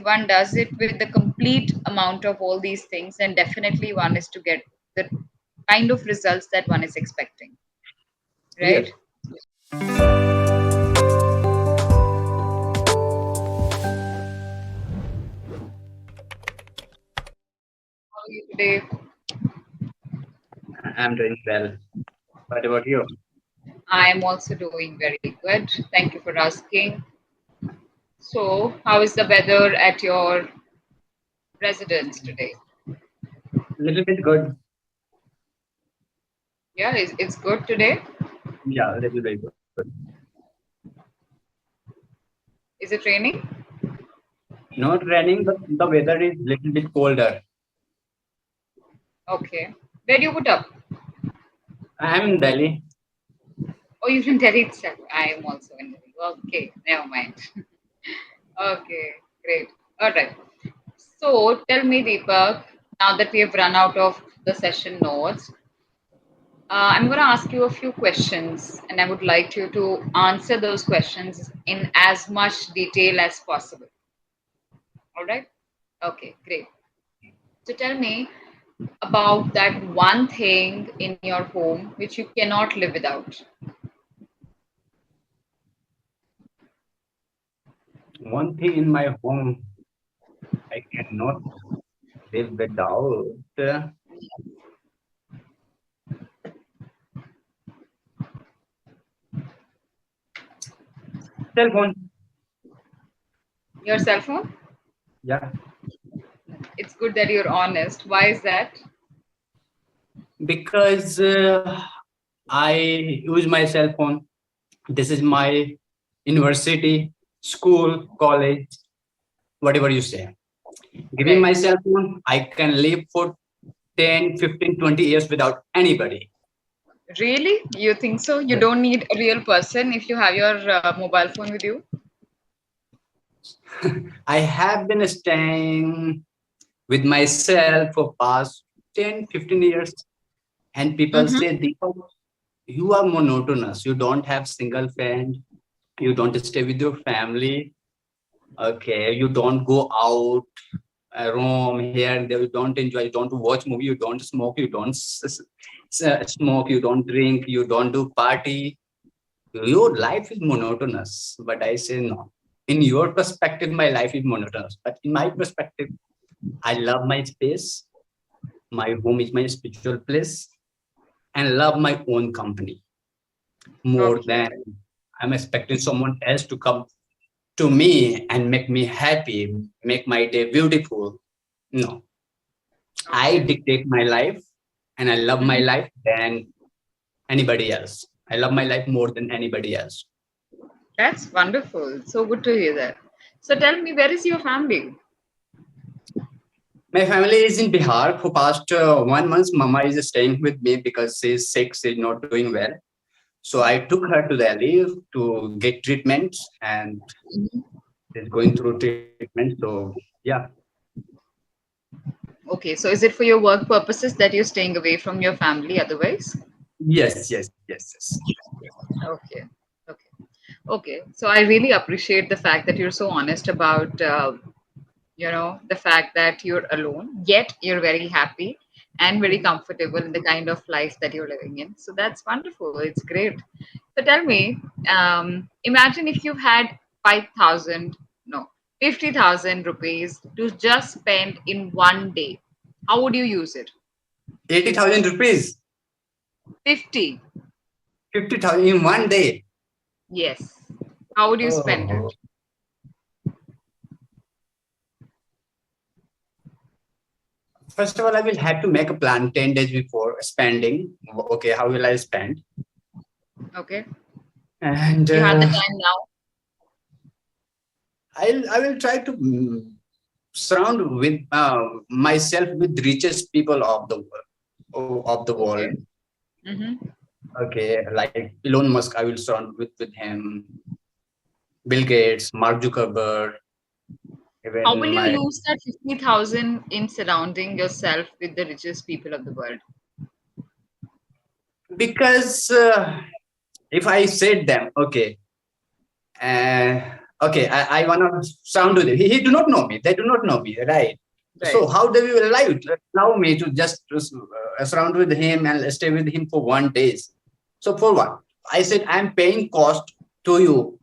one does it with the complete amount of all these things, then definitely one is to get the kind of results that one is expecting, Yes. right? How are you today? I'm doing well. What about you? I am also doing very good. Thank you for asking. So, how is the weather at your residence today? Little bit good. Yeah, it's good today. Yeah, little bit good. Is it raining? Not raining, but the weather is little bit colder. Okay. Where do you put up? I'm in Delhi. Oh, you can tell itself. I am also in Delhi. Okay, never mind. Okay, great. All right. So tell me, Deepak, now that we have run out of the session notes, I'm going to ask you a few questions, and I would like you to answer those questions in as much detail as possible. All right? Okay, great. So tell me about that one thing in your home which you cannot live without. One thing in my home I cannot live without cell phone. Your cell phone? Yeah, It's good that you're honest. Why is that? because I use my cell phone. This is my university, school, college, whatever you say. Giving Right. my cell phone, I can live for 10, 15, 20 years without anybody. Really? You think so? You Yes. don't need a real person if you have your mobile phone with you? I have been staying with myself for past 10, 15 years, and people Mm-hmm. say, Deepak, you are monotonous. You don't have single friend. You don't stay with your family. Okay. You don't go out, roam here and there. You don't enjoy. You don't watch movie. You don't smoke. You don't smoke. You don't drink. You don't do party. Your life is monotonous. But I say no. In your perspective, my life is monotonous. But in my perspective, I love my space. My home is my spiritual place, and love my own company more Okay. than I'm expecting someone else to come to me and make me happy, make my day beautiful. No, I Okay. dictate my life, and I love my Hmm. life than anybody else. I love my life more than anybody else. That's wonderful. So good to hear that. So tell me, where is your family? My family is in Bihar. For past 1 month, Mama is staying with me because she's sick. She's not doing well. So I took her to Delhi to get treatment, and Mhm. she's going through treatment. So yeah, Okay, so is it for your work purposes that you're staying away from your family otherwise? yes, yes, yes, yes. Okay. Okay. Okay. So I really appreciate the fact that you're so honest about the fact that you're alone, yet you're very happy and very comfortable in the kind of life that you're living in. So that's wonderful. It's great. So tell me, imagine if you had 5,000, no, 50,000 rupees to just spend in one day. How would you use it? 80,000 rupees, 50. 50,000 in one day. Yes. How would you spend Oh, it? first of all, I will have to make a plan 10 days before spending. Okay, how will I spend? Okay. And You have the time now. I will try to surround with myself with richest people of the world. Of the world. Okay. Mm-hmm. Okay, like Elon Musk, I will surround with him. Bill Gates, Mark Zuckerberg, How will even you my use that 50,000 in surrounding yourself with the richest people of the world? because if I said them, okay, uh, Okay, I want to sound with it. He do not know me. They do not know me, right? So Right. how do you allow me to just surround with him and stay with him for 1 day? So for what? I said I'm paying cost to you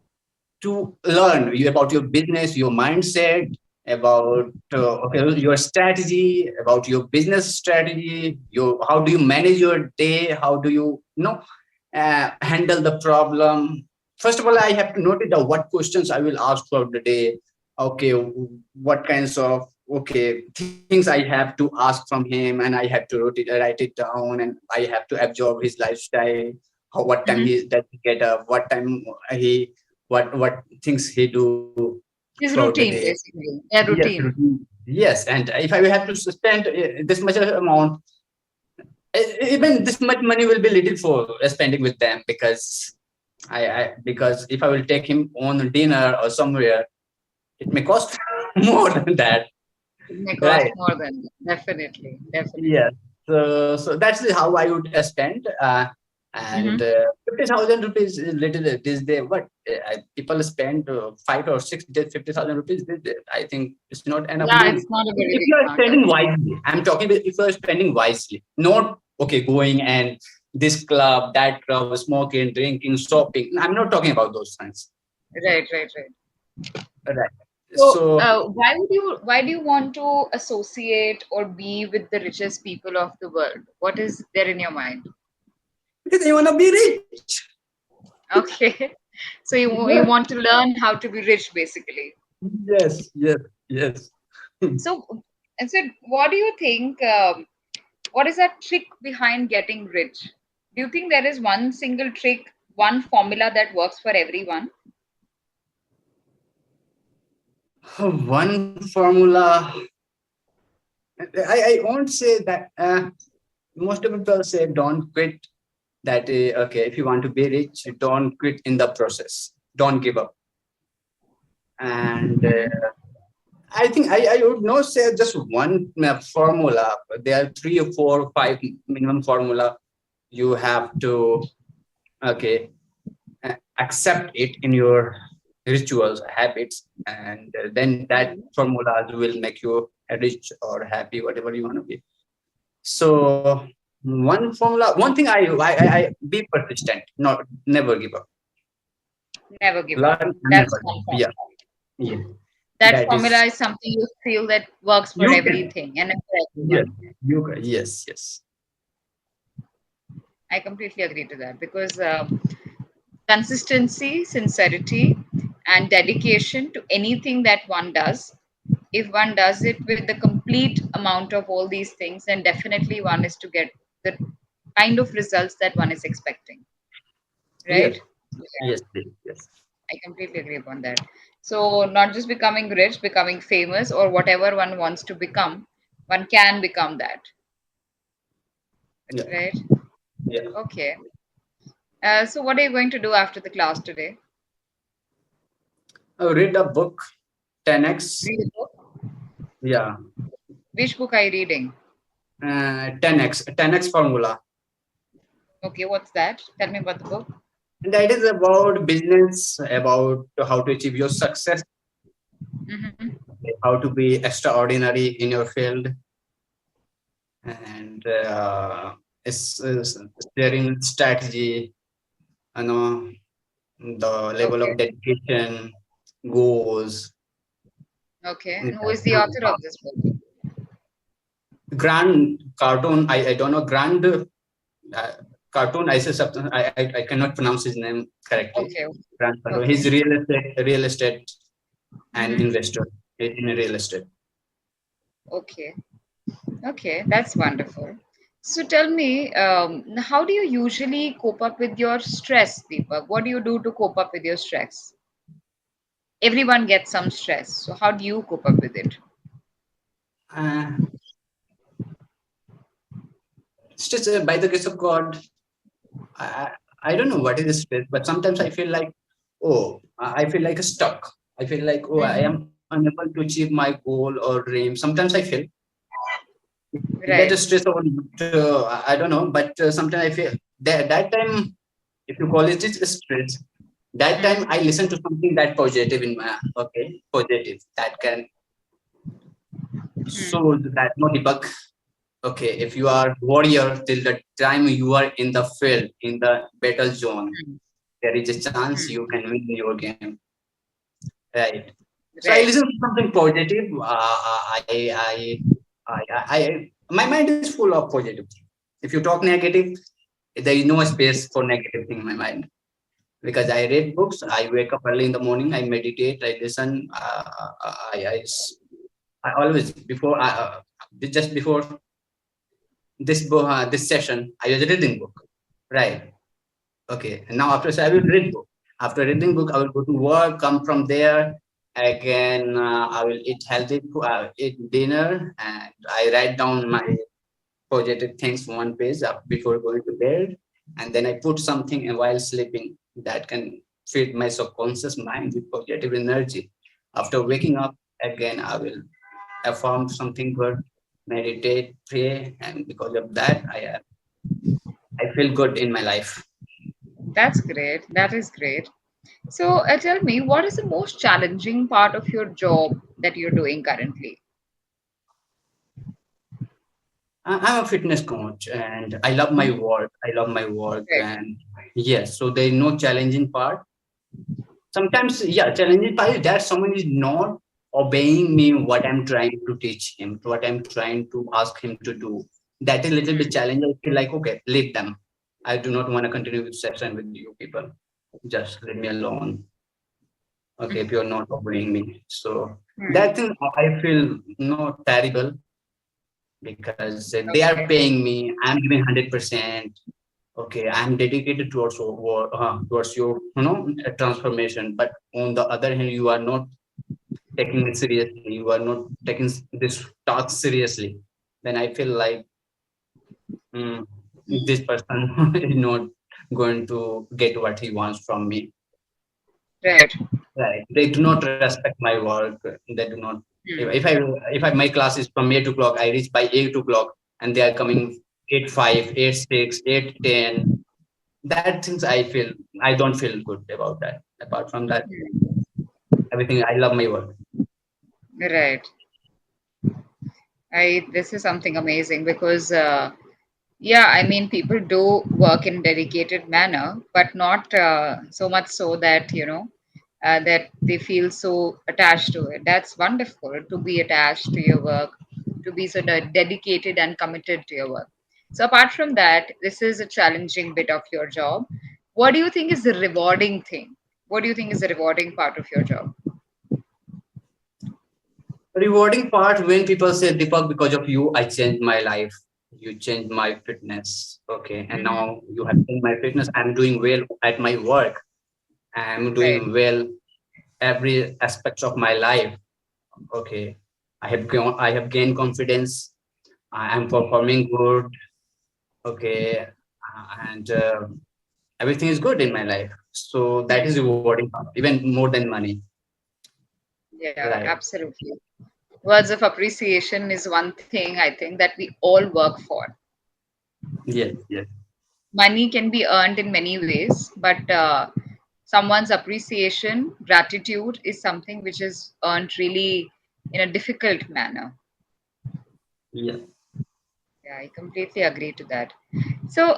to learn you about your business, your mindset, about okay, your strategy, about your business strategy, your how do you manage your day, how do you know handle the problem. First of all, I have to note it down what questions I will ask throughout the day. Okay, what kinds of okay things I have to ask from him, and I have to write it down, and I have to absorb his lifestyle. What time Mm-hmm. he does he get up? What time he what things he do His throughout the day. routine, basically. A Yes, routine. routine. Yes, and if I will have to spend this much amount, even this much money will be little for spending with them because because if I will take him on dinner or somewhere, it may cost more than that, It may cost right? more than that. Definitely. Yes. Definitely. So that's how I would spend. And Mm-hmm. 50,000 rupees is little this day. What people spend 5 or 6 days, 50,000 rupees. I think it's not enough Yeah, money. it's not a very If big you are amount of spending money. wisely, I'm talking about if you are spending wisely, not okay going and this club, that club, smoking, drinking, shopping. I'm not talking about those things. Right, right, right. Right. So, So why do you want to associate or be with the richest people of the world? What is there in your mind? because you wanna be rich. Okay, so you Yes, want to learn how to be rich, basically. yes, yes, yes. So, and so, what do you think? What is that trick behind getting rich? Do you think there is one single trick, one formula that works for everyone? One formula. I won't say that. Most of people say don't quit. That okay, if you want to be rich, don't quit in the process. Don't give up. And Hmm. I think I would not say just one formula. There are 3 or 4 or 5 minimum formula. You have to okay accept it in your rituals, habits, and then that Hmm. formulas will make you rich or happy, whatever you want to be. So one formula, one thing I be persistent, not never give up. Never give up. Learn and That's never give one up. Yeah, formula. yeah. That That formula is is something you feel that works for you can. everything and for Yes, everyone. you can. Yes, yes. I completely agree to that because consistency, sincerity, and dedication to anything that one does, if one does it with the complete amount of all these things, then definitely one is to get the kind of results that one is expecting, Yes, right? Yeah, yes, yes, yes. I completely agree upon that. So, not just becoming rich, becoming famous, or whatever one wants to become, one can become that, Yeah, right? yeah. Okay. So, what are you going to do after the class today? Read a book, 10x. Read a book. Yeah, Which book are you reading? 10x formula. Okay, what's that? Tell me about the book. And that is about business, about how to achieve your success, Mm-hmm. how to be extraordinary in your field, and it's sharing strategy, you know, the level Okay. of dedication, goals, Okay. And who that is the author of this book? grand cartoon. I don't know grand cartoon. I say something. I cannot pronounce his name correctly. Okay. Grand cartoon. Okay. He's real estate and Mm-hmm. investor in real estate. Okay. Okay. That's wonderful. So tell me, how do you usually cope up with your stress, Deepak? What do you do to cope up with your stress? Everyone gets some stress. So how do you cope up with it? Uh, stress by the grace of God. I, I don't know what is stress, but sometimes I feel like, oh, I feel like stuck. I feel like, oh, I Mm-hmm. am unable to achieve my goal or dream. Sometimes I feel that Right. is stress or I don't know, but sometimes I feel that time, if you call it, it's stress. That Mm, time I listen to something that positive in my, okay, positive that can, so mm, that no Deepak, okay, if you are warrior till the time you are in the field, in the battle zone, mm, there is a chance mm. you can win your game, right? So I Right. listen to something positive. My mind is full of positive things. If you talk negative, there is no space for negative thing in my mind, because I read books. I wake up early in the morning. I meditate. I listen. I always before just before this session, I was reading book, right? Okay, and now after I will read book. After reading book, I will go to work. Come from there again. I will eat healthy, eat dinner, and I write down my positive things one page up before going to bed, and then I put something and while sleeping that can feed my subconscious mind with positive energy. After waking up again, I will affirm something good, meditate, pray, and because of that, I feel good in my life. That's great. That is great. So, tell me, what is the most challenging part of your job that you're doing currently? I'm a fitness coach, and I love my Mhm. work. I love my work, Right. and yes, so there is no challenging part. Sometimes, yeah, challenging part is that someone is not obeying me what I'm trying to teach him, what I'm trying to ask him to do. That is a little bit challenging. I feel like, okay, leave them. I do not want to continue with session with you people. Just leave me alone. Okay, if you're not obeying me. So Hmm. that thing I feel no terrible, because they are Okay. paying me. I'm giving 100%. Okay, I'm dedicated towards your transformation. But on the other hand, you are not taking it seriously. You are not taking this task seriously. Then I feel like, mm, this person is not going to get what he wants from me. Right. Right? They do not respect my work. They do not. Hmm. If my class is from 8 o'clock, I reach by 8 o'clock, and they are coming 8:05, 8:06, 8:10. That things I feel, I don't feel good about that. Apart from that, everything, I love my work. Right. I This is something amazing because yeah, I mean people do work in dedicated manner, but not so much so that that they feel so attached to it. That's wonderful to be attached to your work, to be so dedicated and committed to your work. So apart from that, this is a challenging bit of your job. What do you think is the rewarding thing? What do you think is the rewarding part of your job? Rewarding part when people say, Deepak, because of you, I changed my life. You changed my fitness. Okay. And Hmm. now you have changed my fitness. I'm doing well at my work. I'm Right. doing well every aspect of my life. Okay. I have gained confidence. I am performing good. Okay. And everything is good in my life. So that is rewarding part, even more than money. Yeah, Right. absolutely. Words of appreciation is one thing I think that we all work for. Yes. Yes. Money can be earned in many ways, but someone's appreciation, gratitude is something which is earned really in a difficult manner. Yes. Yeah, I completely agree to that. So,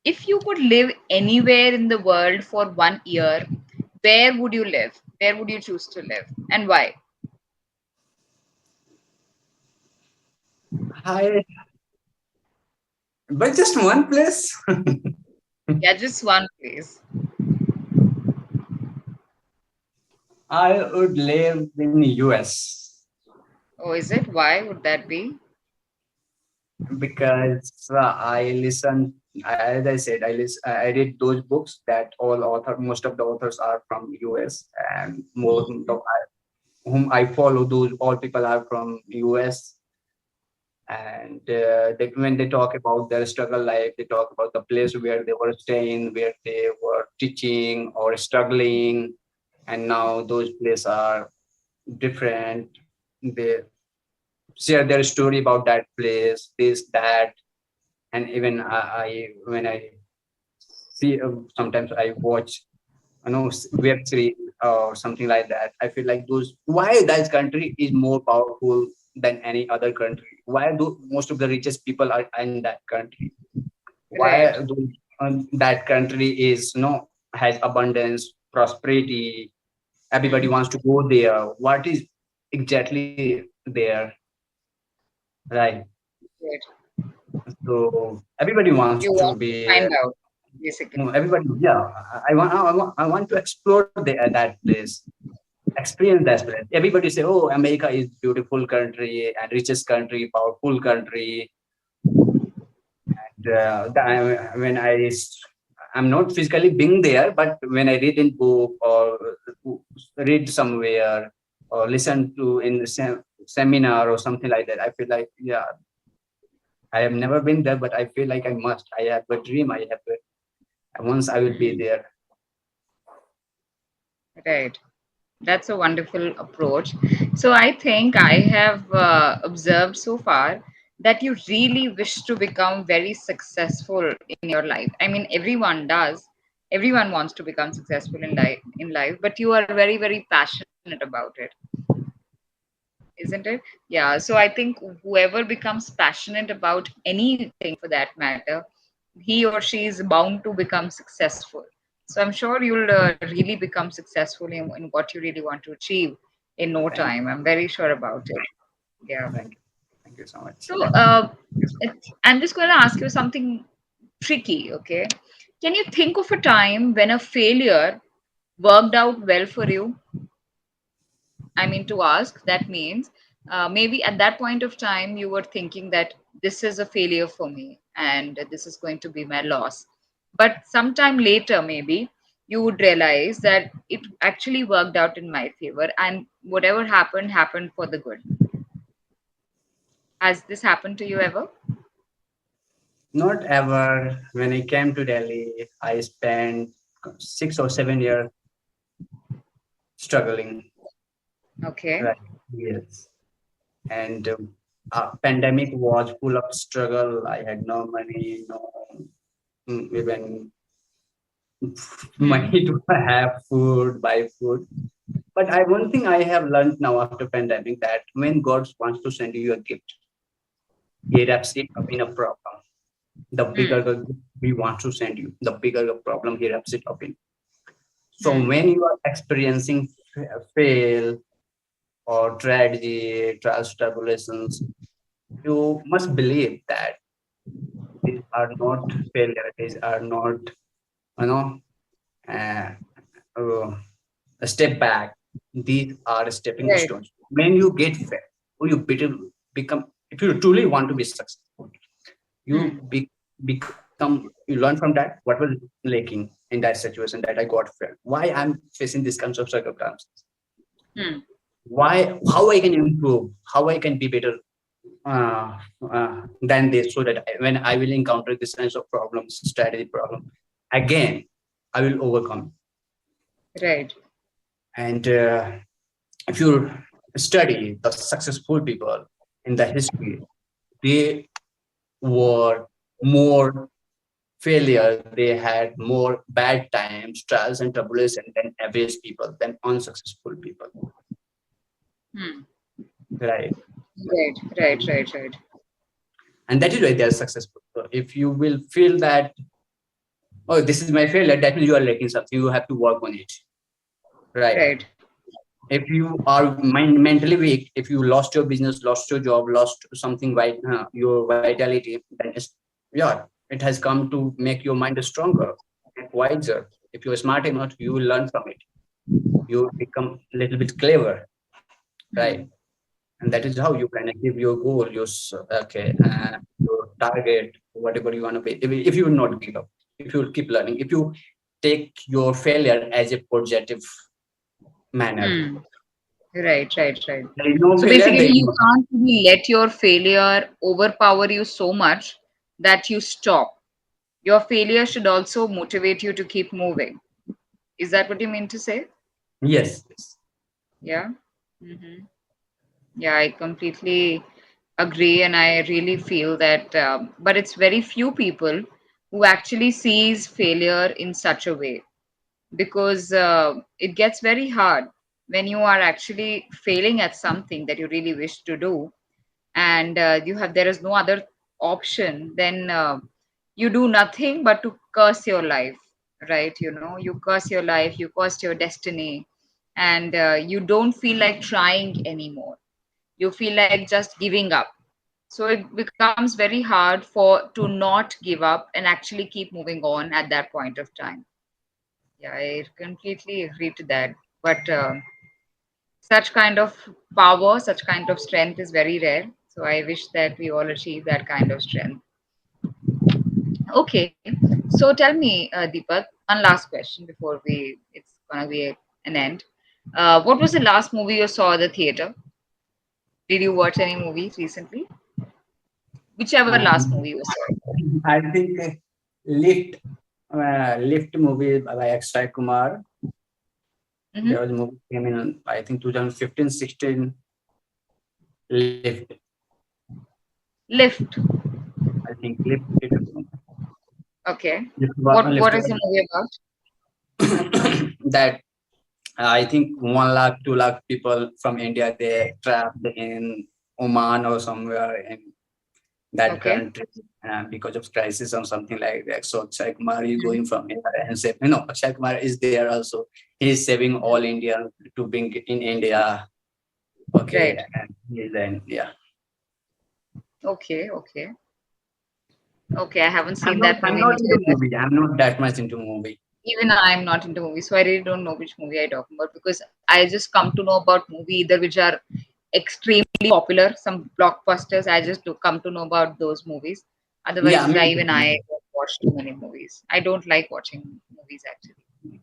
if you could live anywhere in the world for 1 year, where would you live? Where would you choose to live, and why? I, but just one place. Yeah, just one place. I would live in US, Oh, is it? Why would that be? because I listen. As I said, I read those books that most of the authors are from US, and whom I follow, those all people are from US. And when they talk about their struggle life, they talk about the place where they were staying, where they were teaching or struggling, and now those places are different. They share their story about that place, this, that, and even I when I see, sometimes I watch. web series or something like that. I feel like those, why that country is more powerful than any other country. Why do most of the richest people are in that country? Right. Why do that country is has abundance, prosperity? Everybody Hmm. wants to go there. What is exactly there, right? Right. So everybody wants You to want to be. find out, basically. Everybody, yeah. I want to explore that place, experience that place. Everybody say, "Oh, America is beautiful country and richest country, powerful country." When I'm not physically being there, but when I read in book or read somewhere or listen to in seminar or something like that, I feel like, yeah, I have never been there, but I feel like I must. I have a dream. I have once I will be Hmm. there. Right. That's a wonderful approach. So I think I have observed so far that you really wish to become very successful in your life. I mean, everyone does. Everyone wants to become successful in life, but you are very, very passionate about it, isn't it? Yeah. So I think whoever becomes passionate about anything for that matter, he or she is bound to become successful. So I'm sure you'll really become successful in what you really want to achieve in no Thank time. I'm very sure about it. Yeah. Thank you. Thank you so much. So I'm just going to ask you something tricky. Okay. Can you think of a time when a failure worked out well for you? I mean, to ask, that means maybe at that point of time you were thinking that this is a failure for me and this is going to be my loss. But sometime later, maybe you would realize that it actually worked out in my favor and whatever happened, happened for the good. Has this happened to you ever? Not ever. When I came to Delhi, I spent 6 or 7 years struggling. Okay. Right. Yes. And pandemic was full of struggle. I had no money, no even Hmm. money to have food, buy food. But one thing I have learned now after pandemic, that when God wants to send you a gift, He wraps it up in a problem. The bigger Hmm. the gift He wants to send you, the bigger the problem He wraps it up in. So Hmm. when you are experiencing fail or tragedy, trials, tribulations, you must believe that these are not failure. These are not, you know, uh, uh, a step back. These are stepping Right. stones. When you get fail, or you become, if you truly want to be successful, you Hmm. become, you learn from that what was lacking in that situation that I got failed. Why I'm facing this kinds of circumstances? Hmm. Why? How I can improve? How I can be better than this, so that when I will encounter this kinds of problems, strategy problem, again, I will overcome. Right. And if you study the successful people in the history, they were more failure, they had more bad times, trials and tribulation than average people, than unsuccessful people, Hmm. right? Right. Right. Right. Right. And that is why they are successful. So if you will feel that, oh, this is my failure, that means you are lacking something, you have to work on it, right? Right. If you are mentally weak, if you lost your business, lost your job, lost something, right, your vitality, then it's, yeah, it has come to make your mind stronger and wiser. If you're smart enough, you will learn from it, you become a little bit clever, right? Hmm. And that is how you can achieve your goal, your target, whatever you want to be. If you will not give up, if you will keep learning, if you take your failure as a positive manner, Hmm. Right, right, right. there is no So failure, basically, there is you no. can't really let your failure overpower you so much that you stop. Your failure should also motivate you to keep moving. Is that what you mean to say? Yes, yes. Yeah. Hmm. Yeah, I completely agree, and I really feel that. But it's very few people who actually sees failure in such a way. because it gets very hard when you are actually failing at something that you really wish to do, and you have there is no other option, then you do nothing but to curse your life, right? You know, you curse your life, you curse your destiny, and you don't feel like trying anymore. You feel like just giving up. So it becomes very hard for to not give up and actually keep moving on at that point of time. Yeah, I completely agree to that. But such kind of power, such kind of strength is very rare. So I wish that we all achieve that kind of strength. Okay, so tell me, Deepak, one last question before we it's gonna be an end. What was the last movie you saw at the theater? Did you watch any movie recently? Whichever last movie you saw. I think Lift, Lift movie by Akshay Kumar. Mm-hmm. There was a movie came in, I think 2015, 16. Lift. Lift. I think Lift. Okay. Lift What is was the movie about? that I think 1 lakh, 2 lakh people from India, they trapped in Oman or somewhere in that Okay. country because of crisis or something like that. So Akshay Kumar is Mhm. going from here and say, Akshay Kumar is there also. He's saving all India to bring in India. Okay, Right. and then yeah. Okay. Okay. Okay. I haven't I'm seen not. that I'm movie in not into theaters. movie. I'm not that much into movie. Even I'm not into movies, so I really don't know which movie I talk about, because I just come to know about movie either which are extremely popular, some blockbusters. I just do come to know about those movies. Yeah, Otherwise, me I too. don't watch too many movies. I don't like watching movies actually.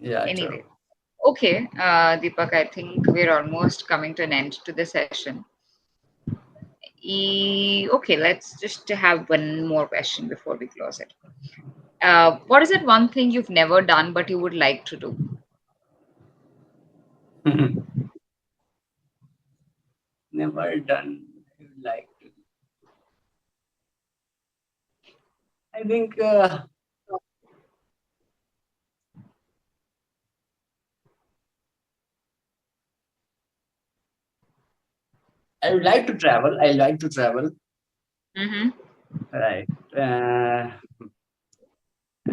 Yeah, Anyway, true. okay, Deepak, I think we're almost coming to an end to the session. Okay, let's just have one more question before we close it. What is it one thing you've never done but you would like to do? Never done. Like I think I would like to travel. I like to travel. Mm-hmm. Right. Uh,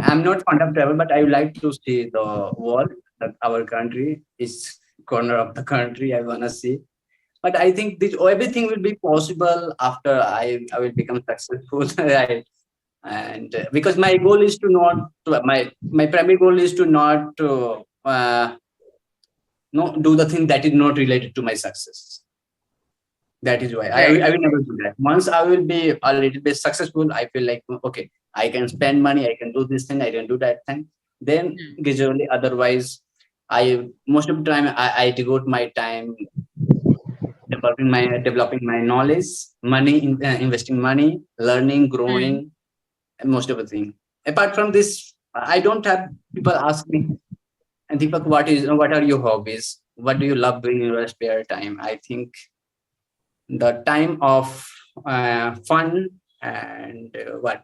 I'm not fond of travel, but I would like to see the world, that our country is corner of the country. I wanna see. But I think this everything will be possible after I will become successful, right? And because my goal is to not to, my primary goal is to not to no do the thing that is not related to my success. That is why Right. I will never do that. Once I will be a little bit successful, I feel like okay, I can spend money, I can do this thing, I can do that thing. Then Hmm. gradually, otherwise, I most of the time I devote my time developing my knowledge, money, investing money, learning, Hmm. growing, and most of the thing. Apart from this, I don't have people ask me, and Deepak, what are your hobbies? What do you love doing in your spare time? I think the time of fun and what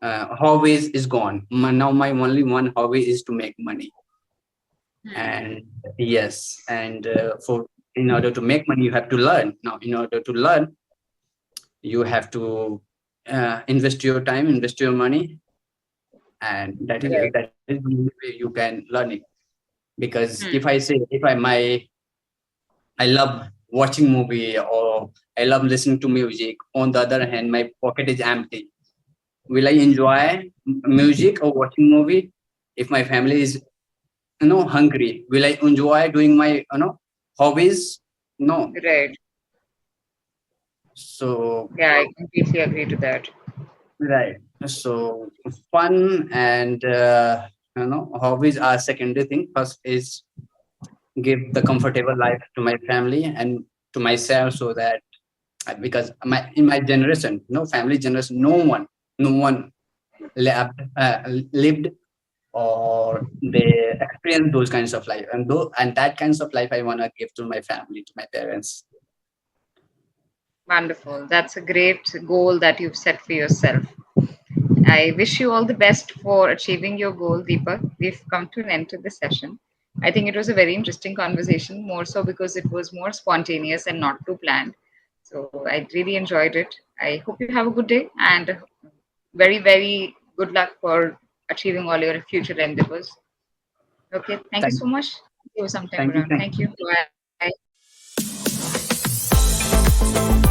hobbies is gone. Now my only one hobby is to make money. Hmm. And yes, and for in order to make money, you have to learn. Now, in order to learn, you have to invest your time, invest your money, and Right. that is the only way you can learn it. Because if Hmm. I say if I love watching movie or I love listening to music, on the other hand, my pocket is empty. Will I enjoy music or watching movie if my family is hungry? Will I enjoy doing my hobbies? No. Right. So Yeah, I completely agree to that. right. So fun and hobbies are secondary thing. First is give the comfortable life to my family and to myself, so that because in my generation, no family generation, no one lived or they experience those kinds of life, and that kinds of life I want to give to my family, to my parents. Wonderful. That's a great goal that you've set for yourself. I wish you all the best for achieving your goal, Deepak. We've come to an end to this session. I think it was a very interesting conversation, more so because it was more spontaneous and not too planned. So I really enjoyed it. I hope you have a good day and very, very good luck for achieving all your future endeavors. Okay, thank you Thank, so much. See you sometime thank you. around. Thank you. Bye.